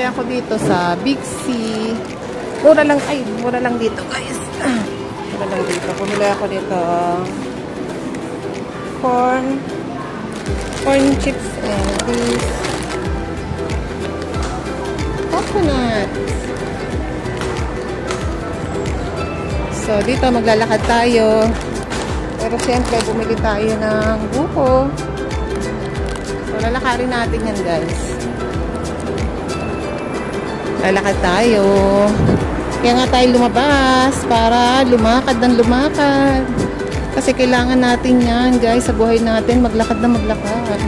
bumili ako dito sa Big C. Mura lang, ay, mura lang dito, guys. Mura lang dito. Bumili ako dito corn chips and this coconut. So, dito maglalakad tayo. Pero siyempre, bumili tayo ng buko. So, lalakarin natin yan, guys. Lalakad tayo. Kaya nga tayo lumabas para lumakad ng lumakad. Kasi kailangan natin yan, guys, sa buhay natin, maglakad na maglakad.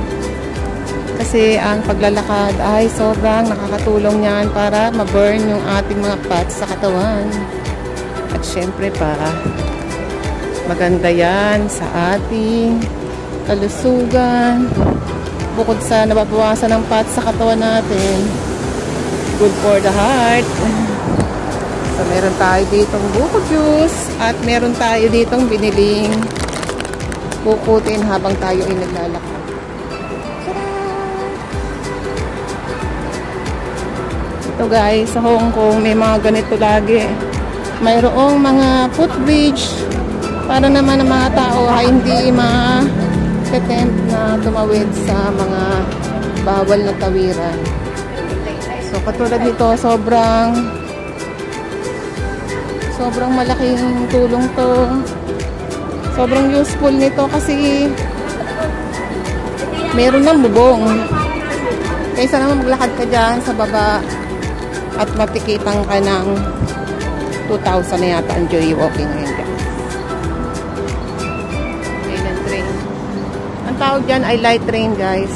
Kasi ang paglalakad ay sobrang nakakatulong yan para ma-burn yung ating mga fats sa katawan. At syempre pa, maganda yan sa ating kalusugan. Bukod sa nababawasan ng fats sa katawan natin, good for the heart. So, meron tayo ditong buko juice at meron tayo ditong biniling bukutin habang tayo ay naglalakad. Ito, guys, sa Hong Kong may mga ganito lagi. Mayroong mga footbridge para naman ang mga tao ay hindi ma-tempt na tumawid sa mga bawal na tawiran. So, katulad nito, sobrang malaking tulong to. Sobrang useful nito kasi meron ng bubong. Kaysa naman maglakad ka dyan sa baba at matikitan ka ng 2,000 na yata ang joyrocking ngayon, guys. Ayan ang train. Ang tawag dyan ay light train, guys.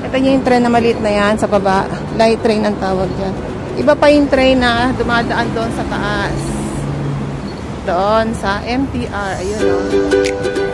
Ito yung train na maliit na yan sa baba. Light train ang tawag dyan. Iba pa yung train na dumadaan doon sa taas. Doon sa MTR. Ayun, o.